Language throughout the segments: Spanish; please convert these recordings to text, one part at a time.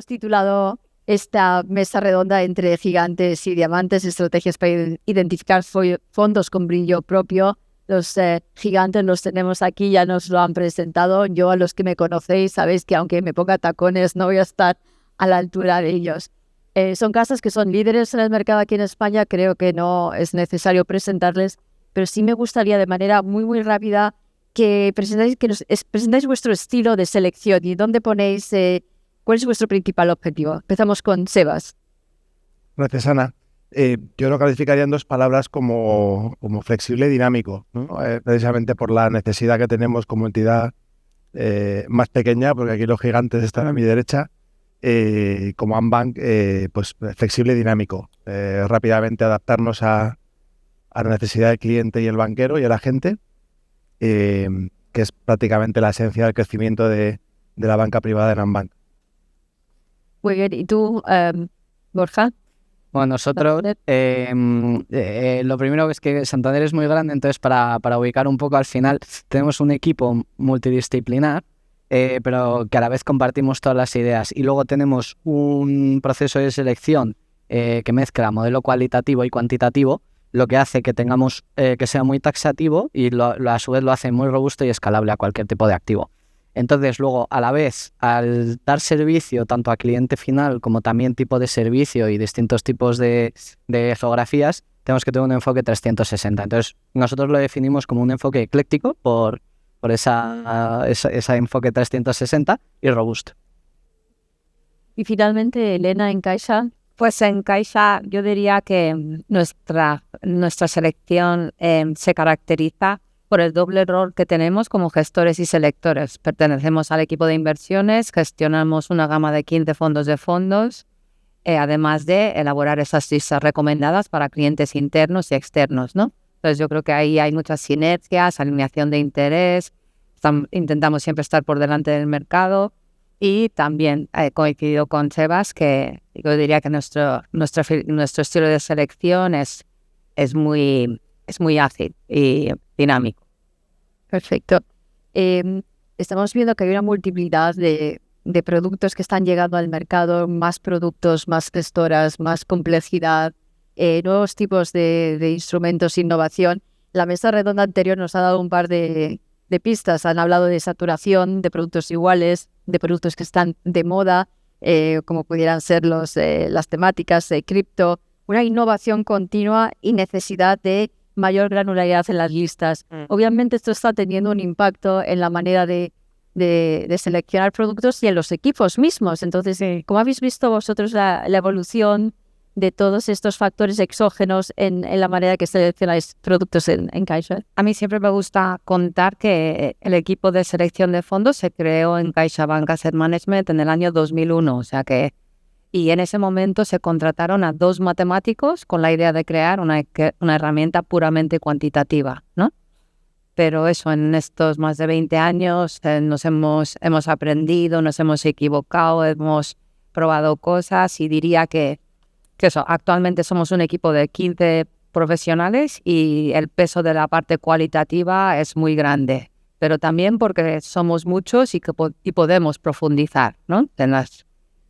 hemos titulado esta mesa redonda entre gigantes y diamantes, estrategias para identificar fondos con brillo propio. Los gigantes los tenemos aquí, ya nos lo han presentado. Yo, a los que me conocéis, sabéis que aunque me ponga tacones, no voy a estar a la altura de ellos. Son casas que son líderes en el mercado aquí en España. Creo que no es necesario presentarles, pero sí me gustaría de manera muy rápida que presentáis vuestro estilo de selección y dónde ponéis, cuál es vuestro principal objetivo. Empezamos con Sebas. Gracias, Ana. Yo lo calificaría en 2 palabras como flexible y dinámico, ¿no? Precisamente por la necesidad que tenemos como entidad más pequeña, porque aquí los gigantes están a mi derecha, como Ambank, pues flexible y dinámico. Rápidamente adaptarnos a la necesidad del cliente y el banquero y a la gente, que es prácticamente la esencia del crecimiento de la banca privada en Ambank. Muy bien. ¿Y tú, Borja? Bueno, nosotros, lo primero es que Santander es muy grande, entonces para ubicar un poco al final, tenemos un equipo multidisciplinar, pero que a la vez compartimos todas las ideas. Y luego tenemos un proceso de selección que mezcla modelo cualitativo y cuantitativo, lo que hace que tengamos que sea muy taxativo y a su vez lo hace muy robusto y escalable a cualquier tipo de activo. Entonces, luego, a la vez, al dar servicio tanto a cliente final como también tipo de servicio y distintos tipos de geografías, tenemos que tener un enfoque 360. Entonces, nosotros lo definimos como un enfoque ecléctico por ese enfoque 360 y robusto. Y finalmente, Elena, en Caixa. Pues en Caixa yo diría que nuestra selección se caracteriza por el doble rol que tenemos como gestores y selectores. Pertenecemos al equipo de inversiones, gestionamos una gama de 15 fondos de fondos, además de elaborar esas listas recomendadas para clientes internos y externos, ¿no? Entonces yo creo que ahí hay muchas sinergias, alineación de interés, intentamos siempre estar por delante del mercado y también he coincidido con Sebas que yo diría que nuestro estilo de selección es muy ágil y dinámico. Perfecto. Estamos viendo que hay una multiplicidad de productos que están llegando al mercado, más productos, más gestoras, más complejidad, nuevos tipos de instrumentos, innovación. La mesa redonda anterior nos ha dado un par de pistas. Han hablado de saturación, de productos iguales, de productos que están de moda, como pudieran ser las temáticas de cripto, una innovación continua y necesidad de mayor granularidad en las listas. Obviamente esto está teniendo un impacto en la manera de seleccionar productos y en los equipos mismos. Entonces, ¿cómo habéis visto vosotros la evolución de todos estos factores exógenos en la manera que seleccionáis productos en Caixa? A mí siempre me gusta contar que el equipo de selección de fondos se creó en CaixaBank Asset Management en el año 2001, y en ese momento se contrataron a 2 matemáticos con la idea de crear una herramienta puramente cuantitativa, ¿no? Pero eso, en estos más de 20 años nos hemos aprendido, nos hemos equivocado, hemos probado cosas y diría que eso, actualmente somos un equipo de 15 profesionales y el peso de la parte cualitativa es muy grande, pero también porque somos muchos y podemos profundizar, ¿no?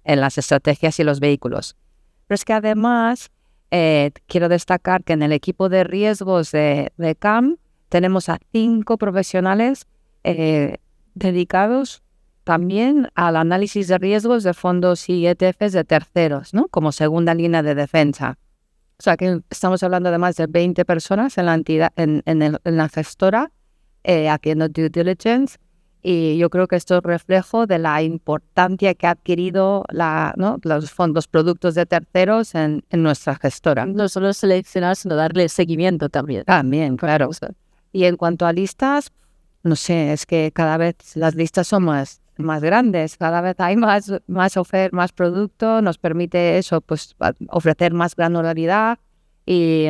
en las estrategias y los vehículos. Pero es que además quiero destacar que en el equipo de riesgos de CAM tenemos a 5 profesionales dedicados también al análisis de riesgos de fondos y ETFs de terceros, ¿no? Como segunda línea de defensa. O sea que estamos hablando de más de 20 personas en la entidad, en la gestora, haciendo due diligence. Y yo creo que esto es reflejo de la importancia que ha adquirido los productos de terceros en nuestra gestora. No solo seleccionar, sino darle seguimiento también. También, claro. Y en cuanto a listas, no sé, es que cada vez las listas son más grandes, cada vez hay más producto, nos permite eso, pues ofrecer más granularidad y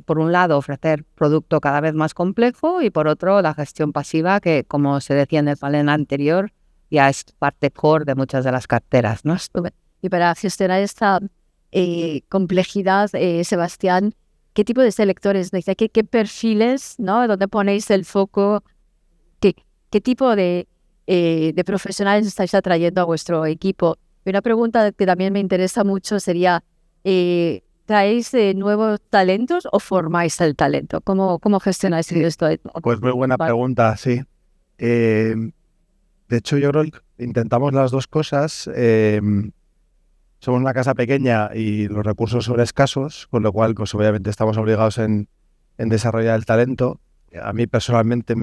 por un lado ofrecer producto cada vez más complejo y por otro la gestión pasiva que, como se decía en el panel anterior, ya es parte core de muchas de las carteras, ¿no? Y para gestionar esta complejidad, Sebastián, ¿qué tipo de selectores? ¿Qué perfiles, ¿no? ¿Dónde ponéis el foco? ¿Qué tipo de profesionales estáis atrayendo a vuestro equipo? Y una pregunta que también me interesa mucho sería, ¿traéis nuevos talentos o formáis el talento? ¿Cómo gestionáis esto? Pues muy buena pregunta, sí. De hecho, yo creo que intentamos las dos cosas. Somos una casa pequeña y los recursos son escasos, con lo cual, pues obviamente estamos obligados en desarrollar el talento. A mí personalmente si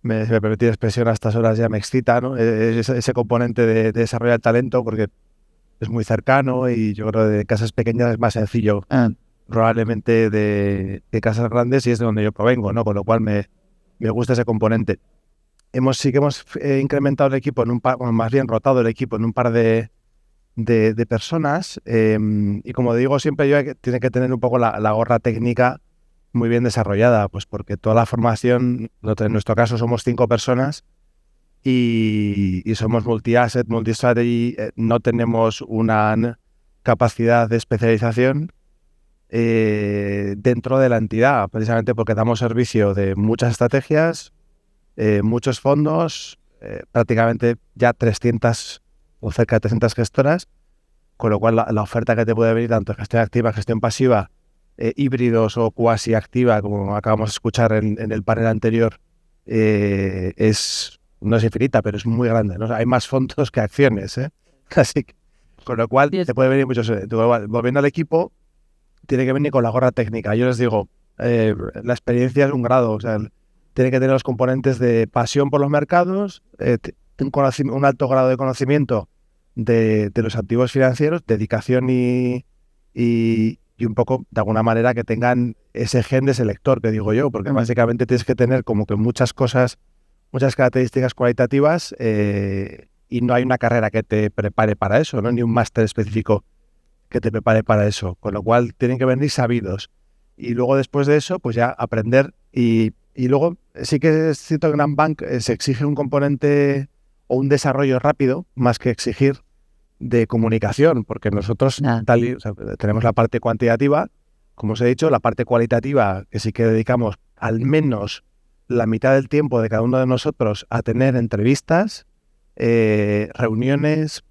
me permitís la expresión, a estas horas ya me excita, ¿no? Ese componente de desarrollar el talento, porque es muy cercano y yo creo que de casas pequeñas es más sencillo probablemente de casas grandes, y es de donde yo provengo, ¿no? Con lo cual me gusta ese componente. Sí que hemos incrementado el equipo más bien rotado el equipo en un par de personas, y como digo siempre, tiene que tener un poco la gorra técnica muy bien desarrollada, pues porque toda la formación, en nuestro caso somos 5 personas y somos multi-asset, multi-strategy, no tenemos una capacidad de especialización dentro de la entidad, precisamente porque damos servicio de muchas estrategias, muchos fondos, prácticamente ya 300 o cerca de 300 gestoras, con lo cual la oferta que te puede venir, tanto gestión activa, gestión pasiva, híbridos o cuasi activa, como acabamos de escuchar en el panel anterior, no es infinita, pero es muy grande, ¿no? O sea, hay más fondos que acciones, Así que, con lo cual te puede venir muchos. Volviendo al equipo, tiene que venir con la gorra técnica. Yo les digo, la experiencia es un grado, o sea, tiene que tener los componentes de pasión por los mercados, un alto grado de conocimiento de los activos financieros, dedicación y un poco, de alguna manera, que tengan ese gen de selector, que digo yo, porque básicamente tienes que tener como que muchas cosas, muchas características cualitativas, y no hay una carrera que te prepare para eso, ¿no? Ni un máster específico que te prepare para eso, con lo cual tienen que venir sabidos. Y luego después de eso, pues ya aprender y luego sí que es cierto que en Gran Bank se exige un componente o un desarrollo rápido, más que exigir, de comunicación, porque nosotros tenemos la parte cuantitativa, como os he dicho, la parte cualitativa, que sí que dedicamos al menos la mitad del tiempo de cada uno de nosotros a tener entrevistas, reuniones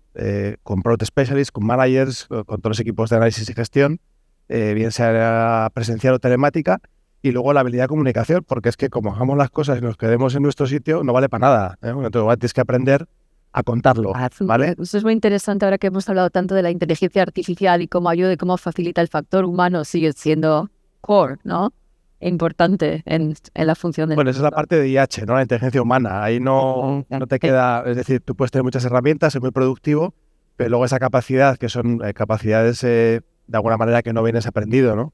con product specialists, con managers, con todos los equipos de análisis y gestión, bien sea presencial o telemática, y luego la habilidad de comunicación, porque es que como hagamos las cosas y nos quedemos en nuestro sitio, no vale para nada, Entonces tienes que aprender a contarlo, ¿vale? Eso es muy interesante ahora que hemos hablado tanto de la inteligencia artificial y cómo ayuda y cómo facilita el factor humano, sigue siendo core, ¿no? Importante en la función de... Bueno, esa es la parte de IH, ¿no? La inteligencia humana. Ahí no te queda... Es decir, tú puedes tener muchas herramientas, ser muy productivo, pero luego esa capacidad, que son capacidades de alguna manera que no vienes aprendido, ¿no?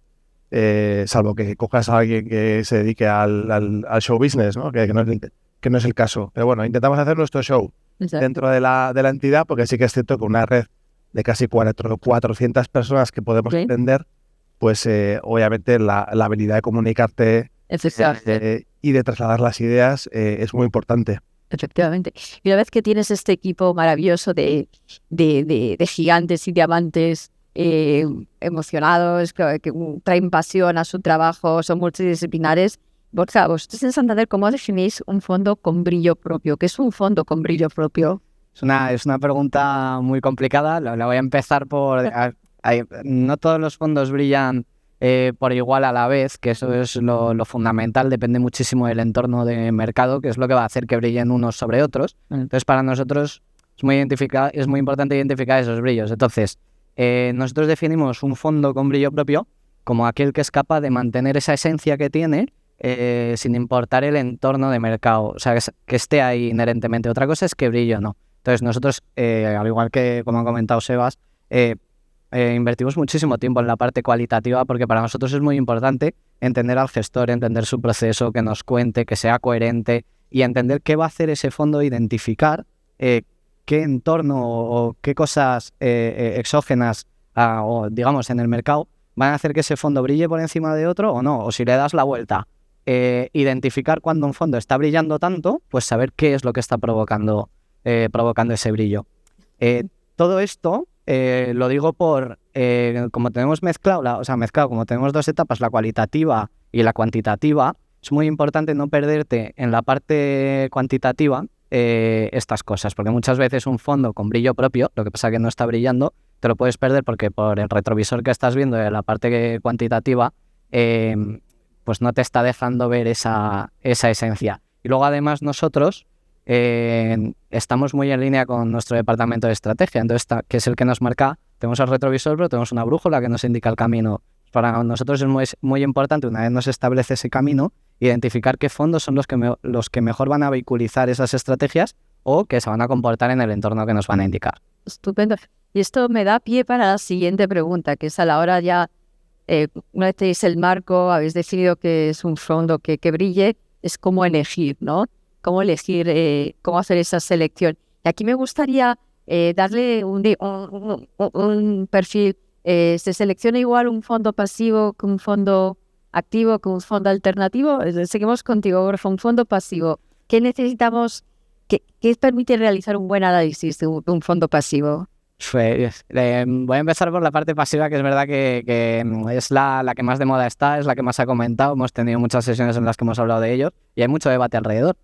Salvo que cojas a alguien que se dedique al show business, ¿no? Que no es el caso. Pero bueno, intentamos hacer nuestro show dentro de la entidad, porque sí que es cierto que una red de casi 400 personas que podemos entender, pues obviamente la habilidad de comunicarte y de trasladar las ideas es muy importante. Efectivamente. Y una vez que tienes este equipo maravilloso de gigantes y diamantes emocionados, que traen pasión a su trabajo, son multidisciplinares, vosotros en Santander, ¿cómo definís un fondo con brillo propio? ¿Qué es un fondo con brillo propio? Es una pregunta muy complicada. La voy a empezar por... no todos los fondos brillan por igual a la vez, que eso es lo fundamental. Depende muchísimo del entorno de mercado, que es lo que va a hacer que brillen unos sobre otros. Entonces, para nosotros es muy importante identificar esos brillos. Entonces, nosotros definimos un fondo con brillo propio como aquel que es capaz de mantener esa esencia que tiene, sin importar el entorno de mercado, o sea, que esté ahí inherentemente. Otra cosa es que brille o no. Entonces nosotros, al igual que como ha comentado Sebas, invertimos muchísimo tiempo en la parte cualitativa, porque para nosotros es muy importante entender al gestor, entender su proceso, que nos cuente, que sea coherente y entender qué va a hacer ese fondo, identificar qué entorno o qué cosas exógenas o digamos en el mercado van a hacer que ese fondo brille por encima de otro o no, o si le das la vuelta. Identificar cuando un fondo está brillando tanto, pues saber qué es lo que está provocando ese brillo. Todo esto lo digo por, como tenemos mezclado, como tenemos dos etapas, la cualitativa y la cuantitativa, es muy importante no perderte en la parte cuantitativa, estas cosas, porque muchas veces un fondo con brillo propio, lo que pasa que no está brillando, te lo puedes perder porque por el retrovisor que estás viendo de la parte cuantitativa, pues no te está dejando ver esa esencia. Y luego además nosotros estamos muy en línea con nuestro departamento de estrategia, entonces que es el que nos marca, tenemos el retrovisor, pero tenemos una brújula que nos indica el camino. Para nosotros es muy importante, una vez nos establece ese camino, identificar qué fondos son los que mejor van a vehiculizar esas estrategias o que se van a comportar en el entorno que nos van a indicar. Estupendo. Y esto me da pie para la siguiente pregunta, que es a la hora ya, una vez tenéis el marco, habéis decidido que es un fondo que brille, es cómo elegir, ¿no? Cómo elegir, cómo hacer esa selección. Y aquí me gustaría darle un perfil. ¿Se selecciona igual un fondo pasivo que un fondo activo, que un fondo alternativo? Seguimos contigo, Borja. Un fondo pasivo. ¿Qué necesitamos? ¿Qué permite realizar un buen análisis de un fondo pasivo? Voy a empezar por la parte pasiva, que es verdad que es la que más de moda está, es la que más se ha comentado. Hemos tenido muchas sesiones en las que hemos hablado de ellos y hay mucho debate alrededor.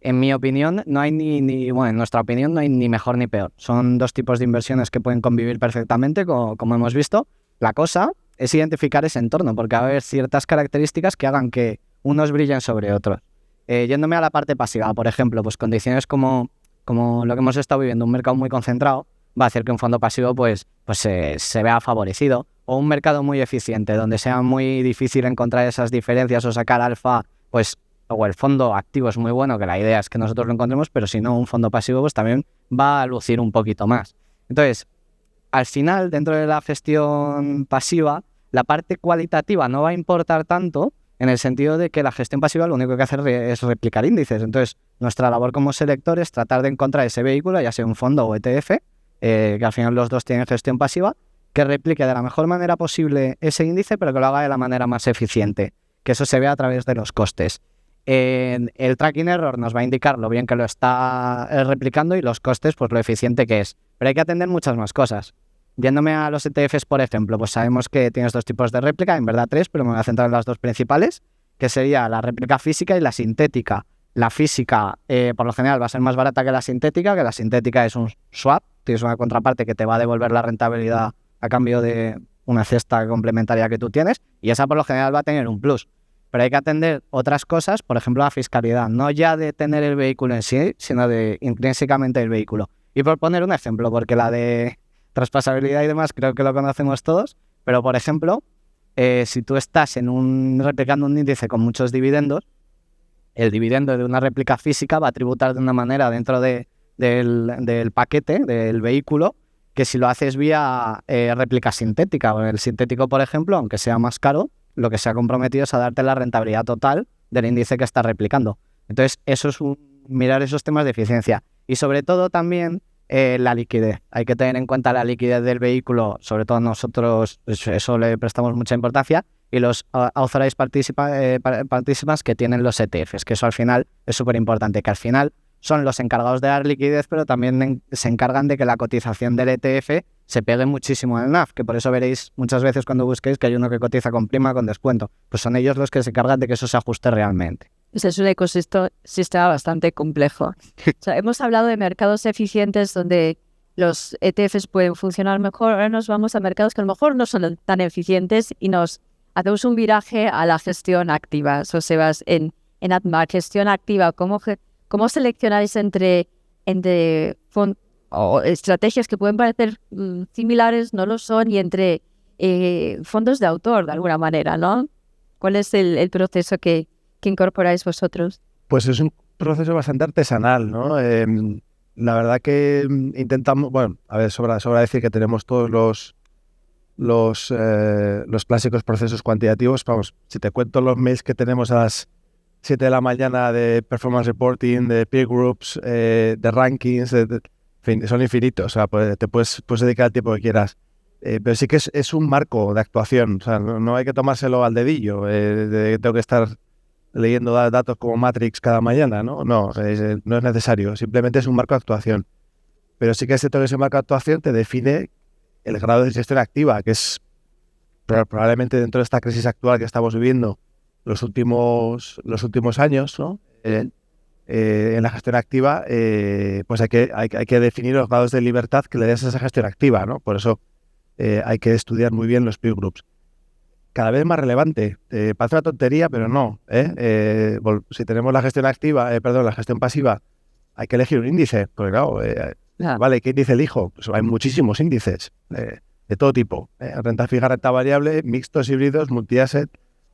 En mi opinión, no hay en nuestra opinión, no hay ni mejor ni peor. Son dos tipos de inversiones que pueden convivir perfectamente, como hemos visto. La cosa es identificar ese entorno, porque va a haber ciertas características que hagan que unos brillen sobre otros. Yéndome a la parte pasiva, por ejemplo, pues condiciones como lo que hemos estado viviendo, un mercado muy concentrado, va a hacer que un fondo pasivo pues se vea favorecido, o un mercado muy eficiente, donde sea muy difícil encontrar esas diferencias o sacar alfa, pues o el fondo activo es muy bueno, que la idea es que nosotros lo encontremos, pero si no, un fondo pasivo pues también va a lucir un poquito más. Entonces, al final, dentro de la gestión pasiva, la parte cualitativa no va a importar tanto, en el sentido de que la gestión pasiva lo único que hace es replicar índices. Entonces, nuestra labor como selector es tratar de encontrar ese vehículo, ya sea un fondo o ETF, que al final los dos tienen gestión pasiva, que replique de la mejor manera posible ese índice, pero que lo haga de la manera más eficiente, que eso se vea a través de los costes. El tracking error nos va a indicar lo bien que lo está replicando y los costes, pues lo eficiente que es. Pero hay que atender muchas más cosas. Yéndome a los ETFs, por ejemplo, pues sabemos que tienes dos tipos de réplica, en verdad tres, pero me voy a centrar en las dos principales, que sería la réplica física y la sintética. La física, por lo general, va a ser más barata que la sintética es un swap, tienes una contraparte que te va a devolver la rentabilidad a cambio de una cesta complementaria que tú tienes, y esa por lo general va a tener un plus. Pero hay que atender otras cosas, por ejemplo, la fiscalidad, no ya de tener el vehículo en sí, sino de intrínsecamente el vehículo. Y por poner un ejemplo, porque la de traspasabilidad y demás creo que lo conocemos todos, pero por ejemplo, si tú estás replicando un índice con muchos dividendos, el dividendo de una réplica física va a tributar de una manera dentro del paquete, del vehículo, que si lo haces vía réplica sintética. El sintético, por ejemplo, aunque sea más caro, lo que se ha comprometido es a darte la rentabilidad total del índice que estás replicando. Entonces, eso es mirar esos temas de eficiencia. Y sobre todo también la liquidez. Hay que tener en cuenta la liquidez del vehículo, sobre todo nosotros, eso le prestamos mucha importancia, y los authorized participants que tienen los ETFs, que eso al final es súper importante, que al final son los encargados de dar liquidez, pero también se encargan de que la cotización del ETF se pegue muchísimo en el NAV, que por eso veréis muchas veces cuando busquéis que hay uno que cotiza con prima, con descuento. Pues son ellos los que se encargan de que eso se ajuste realmente. Es un ecosistema bastante complejo. O sea, hemos hablado de mercados eficientes donde los ETFs pueden funcionar mejor. Ahora nos vamos a mercados que a lo mejor no son tan eficientes y nos hacemos un viraje a la gestión activa. O sea, vas en AdMar, gestión activa. ¿Cómo seleccionáis entre o estrategias que pueden parecer similares, no lo son, y entre fondos de autor, de alguna manera, ¿no? ¿Cuál es el proceso que incorporáis vosotros? Pues es un proceso bastante artesanal, ¿no? La verdad que intentamos, bueno, a ver, sobra decir que tenemos todos los clásicos procesos cuantitativos. Vamos, si te cuento los mails que tenemos a las 7 de la mañana de performance reporting, de peer groups, de rankings, en fin, son infinitos. O sea, te puedes dedicar el tiempo que quieras. Pero sí que es un marco de actuación. O sea, no hay que tomárselo al dedillo. Tengo que estar leyendo datos como Matrix cada mañana, ¿no? No es necesario. Simplemente es un marco de actuación. Pero sí que es cierto que ese marco de actuación te define el grado de gestión activa, que es probablemente dentro de esta crisis actual que estamos viviendo los últimos años, ¿no? en la gestión activa, pues hay que definir los grados de libertad que le des a esa gestión activa, ¿no? Por eso hay que estudiar muy bien los peer groups. Cada vez más relevante. Parece una tontería, pero no. Si tenemos la gestión activa, la gestión pasiva, hay que elegir un índice. Porque claro, vale, ¿qué índice elijo? Pues hay muchísimos índices de todo tipo. Renta fija, renta variable, mixtos, híbridos, multi-asset.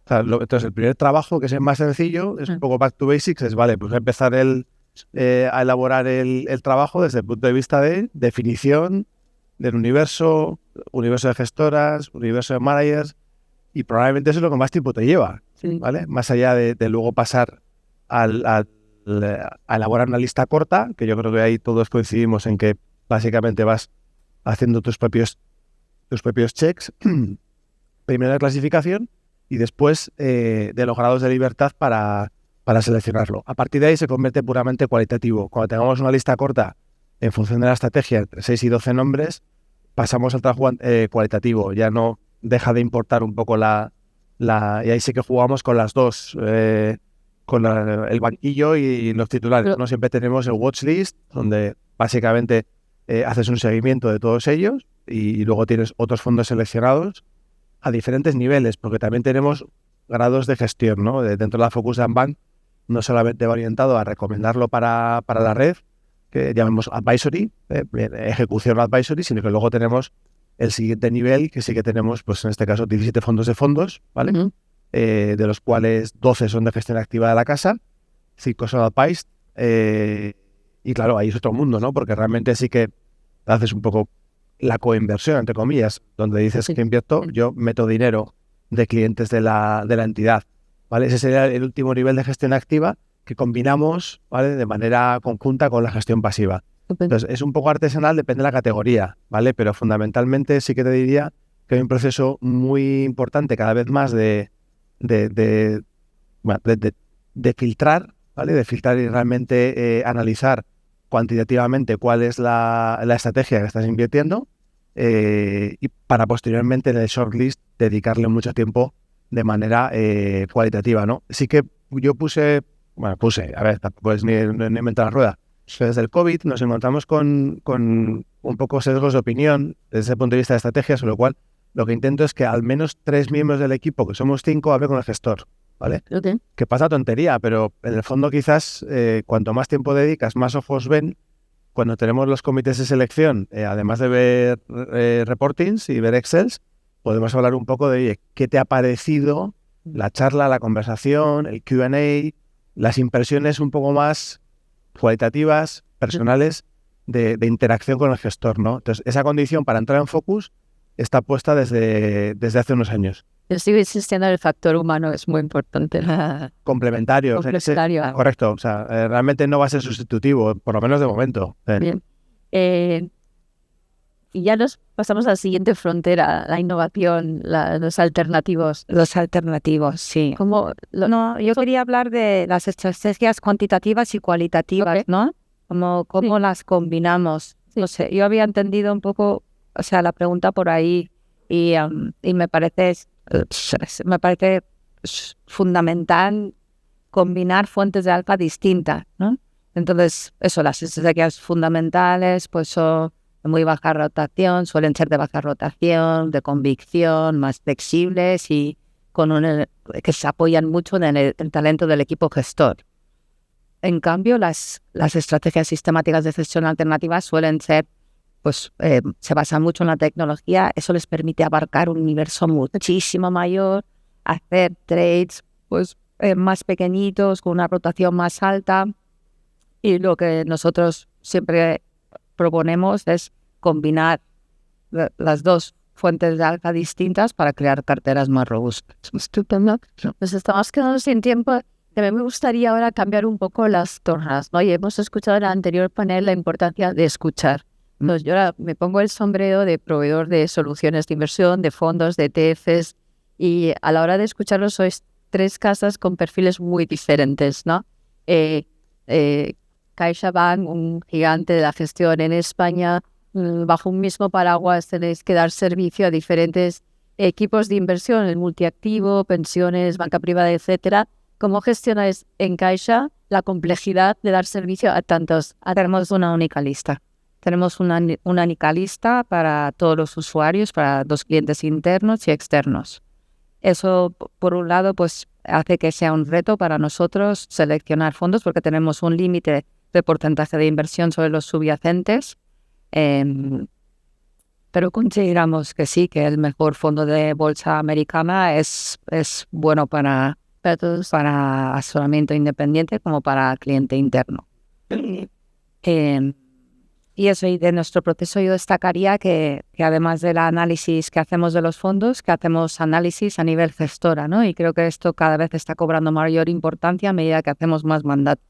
O sea, entonces, el primer trabajo, que es el más sencillo, es un poco back to basics, es, vale, pues empezar a elaborar el trabajo desde el punto de vista de definición del universo de gestoras, universo de managers, y probablemente eso es lo que más tiempo te lleva, ¿vale? Más allá de luego pasar a elaborar una lista corta, que yo creo que ahí todos coincidimos en que básicamente vas haciendo tus propios checks, primero de clasificación, y después de los grados de libertad para seleccionarlo. A partir de ahí se convierte puramente cualitativo. Cuando tengamos una lista corta en función de la estrategia, entre 6 y 12 nombres, pasamos al trabajo cualitativo. Ya no deja de importar un poco y ahí sí que jugamos con las dos, con el banquillo y los titulares. No siempre tenemos el watchlist, donde básicamente haces un seguimiento de todos ellos y luego tienes otros fondos seleccionados a diferentes niveles, porque también tenemos grados de gestión, ¿no? Dentro de la Focus and Bank no solamente va orientado a recomendarlo para la red, que llamamos advisory, ejecución advisory, sino que luego tenemos el siguiente nivel, que sí que tenemos, pues en este caso, 17 fondos de fondos, ¿vale? De los cuales 12 son de gestión activa de la casa, 5 son advised, y claro, ahí es otro mundo, ¿no? Porque realmente sí que haces un poco la coinversión, entre comillas, donde dices que invierto, yo meto dinero de clientes de la entidad, ¿vale? Ese sería el último nivel de gestión activa que combinamos, ¿vale? De manera conjunta con la gestión pasiva. Entonces, es un poco artesanal, depende de la categoría, ¿vale? Pero fundamentalmente sí que te diría que hay un proceso muy importante cada vez más de filtrar, ¿vale? De filtrar y realmente analizar cuantitativamente cuál es la estrategia que estás invirtiendo y para posteriormente en el shortlist dedicarle mucho tiempo de manera cualitativa, ¿no? Sí que yo a ver, tampoco es ni inventar la rueda. Desde el COVID nos encontramos con un poco sesgos de opinión desde el punto de vista de estrategias, con lo cual lo que intento es que al menos 3 miembros del equipo, que somos 5, hablen con el gestor, ¿vale? Okay. Que pasa tontería, pero en el fondo quizás cuanto más tiempo dedicas, más ojos ven. Cuando tenemos los comités de selección, además de ver reportings y ver Excels, podemos hablar un poco de, oye, ¿qué te ha parecido la charla, la conversación, el Q&A, las impresiones un poco más cualitativas, personales, de interacción con el gestor, ¿no? Entonces, esa condición para entrar en Focus está puesta desde hace unos años. Yo sigo insistiendo en el factor humano, es muy importante. Complementario. Complementario. Correcto. O sea, realmente no va a ser sustitutivo, por lo menos de momento. Bien. Y ya nos pasamos a la siguiente frontera, la innovación, los alternativos. Los alternativos, sí. Yo quería hablar de las estrategias cuantitativas y cualitativas, ¿no? Cómo las combinamos. Sí. No sé, yo había entendido un poco, o sea, la pregunta por ahí y me parece fundamental combinar fuentes de alfa distintas, ¿no? Entonces, las estrategias fundamentales pues son de muy baja rotación, suelen ser de baja rotación, de convicción, más flexibles y que se apoyan mucho en el talento del equipo gestor. En cambio, las estrategias sistemáticas de gestión alternativa suelen ser, se basan mucho en la tecnología. Eso les permite abarcar un universo muchísimo mayor, hacer trades más pequeñitos, con una rotación más alta. Y lo que nosotros siempre proponemos es combinar las dos fuentes de alfa distintas para crear carteras más robustas. Estupendo. Nos estamos quedando sin tiempo. También me gustaría ahora cambiar un poco las tornas, ¿no? Y hemos escuchado en el anterior panel la importancia de escuchar. Entonces, yo ahora me pongo el sombrero de proveedor de soluciones de inversión, de fondos, de ETFs, y a la hora de escucharlos sois 3 casas con perfiles muy diferentes, ¿no? CaixaBank, un gigante de la gestión en España, bajo un mismo paraguas tenéis que dar servicio a diferentes equipos de inversión, el multiactivo, pensiones, banca privada, etcétera. ¿Cómo gestionáis en Caixa la complejidad de dar servicio a tantos. Tenemos una única lista. Tenemos una única lista para todos los usuarios, para los clientes internos y externos. Eso, por un lado, pues hace que sea un reto para nosotros seleccionar fondos porque tenemos un límite de porcentaje de inversión sobre los subyacentes. Pero consideramos que sí, que el mejor fondo de bolsa americana es bueno para Todos. para asesoramiento independiente como para cliente interno. Y eso, y de nuestro proceso yo destacaría que además del análisis que hacemos de los fondos, que hacemos análisis a nivel gestora, ¿no? Y creo que esto cada vez está cobrando mayor importancia a medida que hacemos más mandatos.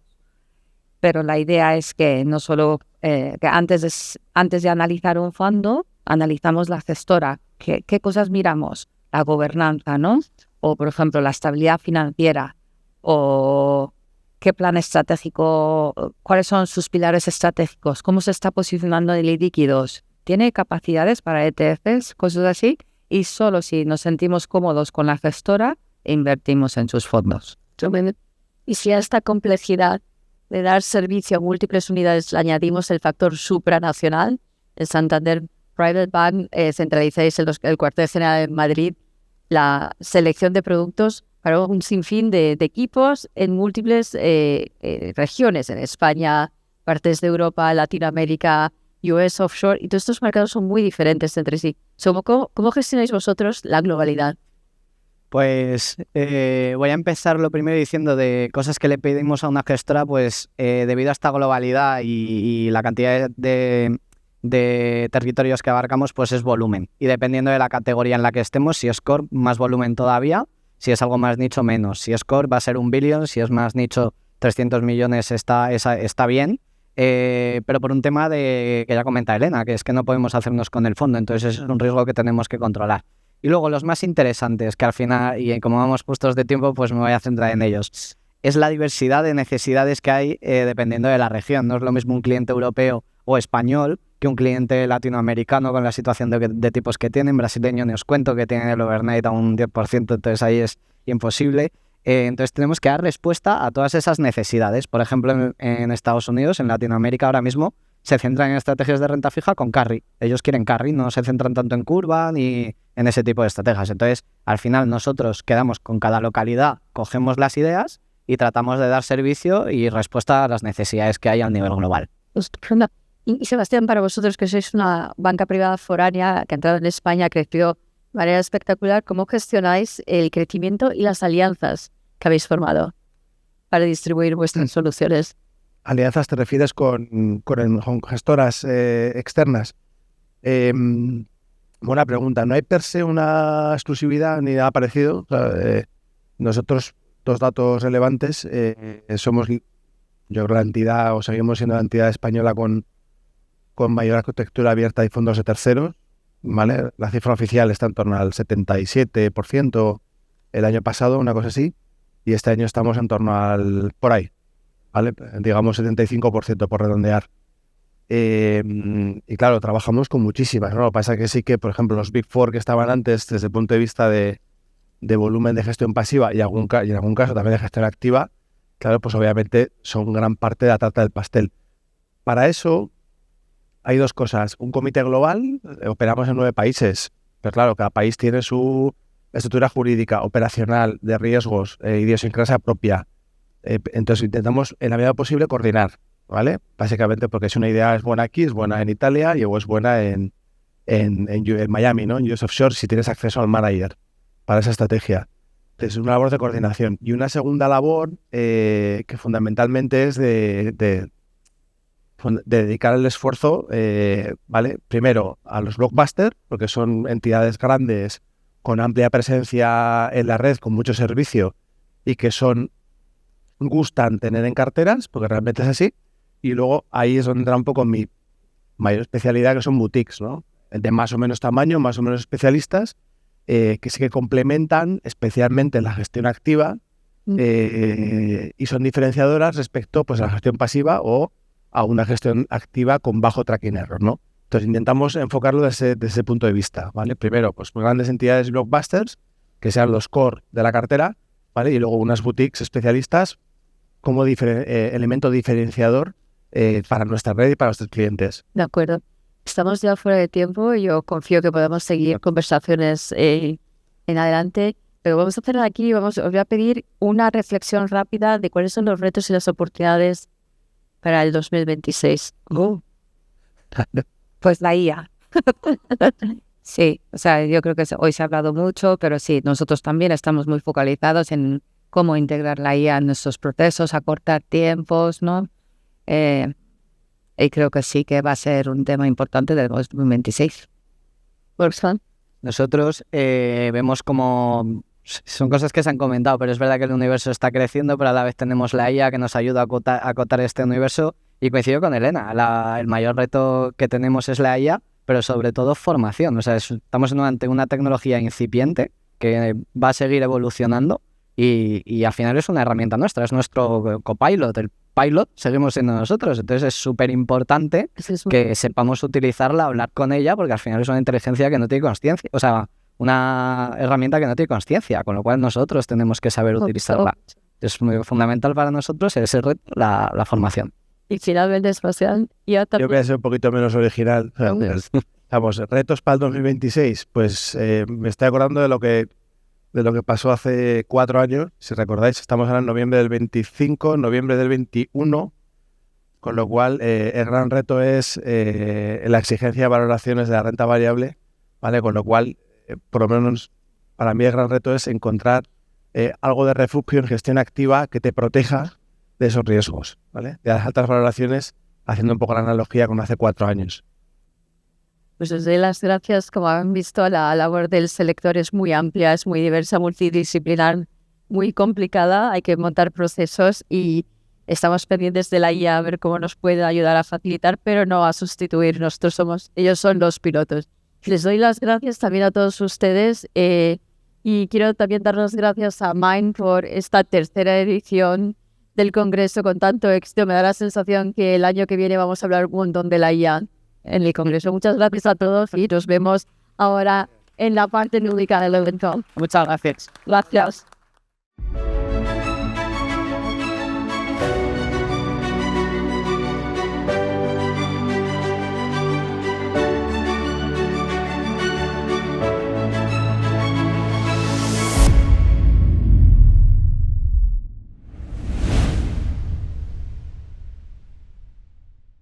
Pero la idea es que no solo que antes de analizar un fondo, analizamos la gestora. ¿Qué cosas miramos? La gobernanza, ¿no? O, por ejemplo, la estabilidad financiera, o qué plan estratégico, cuáles son sus pilares estratégicos, cómo se está posicionando en líquidos, tiene capacidades para ETFs, cosas así, y solo si nos sentimos cómodos con la gestora, invertimos en sus fondos. Y si a esta complejidad de dar servicio a múltiples unidades le añadimos el factor supranacional, el Santander Private Bank centralizáis el cuartel general en Madrid, la selección de productos para un sinfín de equipos en múltiples regiones, en España, partes de Europa, Latinoamérica, US offshore, y todos estos mercados son muy diferentes entre sí. ¿Cómo gestionáis vosotros la globalidad? Pues voy a empezar lo primero diciendo de cosas que le pedimos a una gestora, pues debido a esta globalidad y la cantidad de territorios que abarcamos, pues es volumen. Y dependiendo de la categoría en la que estemos, si es core, más volumen todavía, si es algo más nicho, menos. Si es core, va a ser 1 billón, si es más nicho, 300 millones está bien. Pero por un tema que ya comenta Elena, que es que no podemos hacernos con el fondo, entonces es un riesgo que tenemos que controlar. Y luego los más interesantes, que al final, y como vamos puestos de tiempo, pues me voy a centrar en ellos, es la diversidad de necesidades que hay dependiendo de la región. No es lo mismo un cliente europeo o español que un cliente latinoamericano con la situación de tipos que tienen. Brasileño ni os cuento que tienen el overnight a un 10%, entonces ahí es imposible. Entonces tenemos que dar respuesta a todas esas necesidades. Por ejemplo, en Estados Unidos, en Latinoamérica ahora mismo, se centran en estrategias de renta fija con carry. Ellos quieren carry, no se centran tanto en curva ni en ese tipo de estrategias. Entonces, al final nosotros quedamos con cada localidad, cogemos las ideas y tratamos de dar servicio y respuesta a las necesidades que hay a nivel global. Y Sebastián, para vosotros que sois una banca privada foránea que ha entrado en España, creció de manera espectacular, ¿cómo gestionáis el crecimiento y las alianzas que habéis formado para distribuir vuestras soluciones? ¿Alianzas te refieres con gestoras externas? Buena pregunta. No hay per se una exclusividad ni nada parecido. O sea, nosotros, dos datos relevantes, somos, yo creo, la entidad, o seguimos siendo la entidad española con mayor arquitectura abierta y fondos de terceros, ¿vale? La cifra oficial está en torno al 77% el año pasado, una cosa así, y este año estamos en torno al, por ahí, ¿vale? Digamos 75% por redondear. Y claro, trabajamos con muchísimas, ¿no? Lo que pasa es que sí que, por ejemplo, los Big Four que estaban antes, desde el punto de vista de volumen de gestión pasiva y en algún caso también de gestión activa, claro, pues obviamente son gran parte de la tarta del pastel. Para eso hay dos cosas. Un comité global, operamos en 9 países, pero claro, cada país tiene su estructura jurídica, operacional, de riesgos, idiosincrasia propia. Entonces intentamos en la medida posible coordinar, ¿vale? Básicamente porque si una idea es buena aquí, es buena en Italia o es buena en Miami, ¿no? En US Offshore, si tienes acceso al manager para esa estrategia. Es una labor de coordinación. Y una segunda labor que fundamentalmente es de dedicar el esfuerzo, ¿vale? Primero a los blockbusters, porque son entidades grandes con amplia presencia en la red, con mucho servicio y que gustan tener en carteras, porque realmente es así. Y luego ahí es donde entra un poco mi mayor especialidad, que son boutiques, ¿no? De más o menos tamaño, más o menos especialistas, que sí que complementan especialmente la gestión activa y son diferenciadoras respecto, pues, a la gestión pasiva o a una gestión activa con bajo tracking error, ¿no? Entonces intentamos enfocarlo desde ese punto de vista, ¿vale? Primero, pues grandes entidades blockbusters, que sean los core de la cartera, ¿vale? Y luego unas boutiques especialistas como elemento diferenciador para nuestra red y para nuestros clientes. De acuerdo. Estamos ya fuera de tiempo y yo confío que podemos seguir conversaciones en adelante. Pero vamos a hacer aquí, os voy a pedir una reflexión rápida de cuáles son los retos y las oportunidades para el 2026. Pues la IA. Sí, o sea, yo creo que hoy se ha hablado mucho, pero sí, nosotros también estamos muy focalizados en cómo integrar la IA en nuestros procesos, acortar tiempos, ¿no? Y creo que sí que va a ser un tema importante del 2026. Wolfgang. Nosotros vemos como... Son cosas que se han comentado, pero es verdad que el universo está creciendo, pero a la vez tenemos la IA que nos ayuda a acotar este universo. Y coincido con Elena, el mayor reto que tenemos es la IA, pero sobre todo formación. O sea, estamos ante una tecnología incipiente que va a seguir evolucionando y al final es una herramienta nuestra, es nuestro copilot. El pilot seguimos siendo nosotros, entonces es súper importante que sepamos utilizarla, hablar con ella, porque al final es una inteligencia que no tiene consciencia, o sea, una herramienta que no tiene consciencia, con lo cual nosotros tenemos que saber utilizarla. Es muy fundamental para nosotros ese reto, la formación. Y finalmente, Sebastián, yo voy a ser un poquito menos original. Vamos, retos para el 2026, pues me estoy acordando de lo que pasó hace 4 años. Si recordáis, estamos ahora en noviembre del 25, noviembre del 21, con lo cual el gran reto es la exigencia de valoraciones de la renta variable, ¿vale? Con lo cual, por lo menos para mí el gran reto es encontrar algo de refugio en gestión activa que te proteja de esos riesgos, ¿vale? De las altas valoraciones, haciendo un poco la analogía con hace 4 años. Pues os doy las gracias. Como han visto, la labor del selector es muy amplia, es muy diversa, multidisciplinar, muy complicada. Hay que montar procesos y estamos pendientes de la IA a ver cómo nos puede ayudar a facilitar, pero no a sustituir. Ellos son los pilotos. Les doy las gracias también a todos ustedes y quiero también dar las gracias a Mind por esta tercera edición del Congreso con tanto éxito. Me da la sensación que el año que viene vamos a hablar un montón de la IA en el Congreso. Muchas gracias a todos y nos vemos ahora en la parte lúdica del evento. Muchas gracias. Gracias.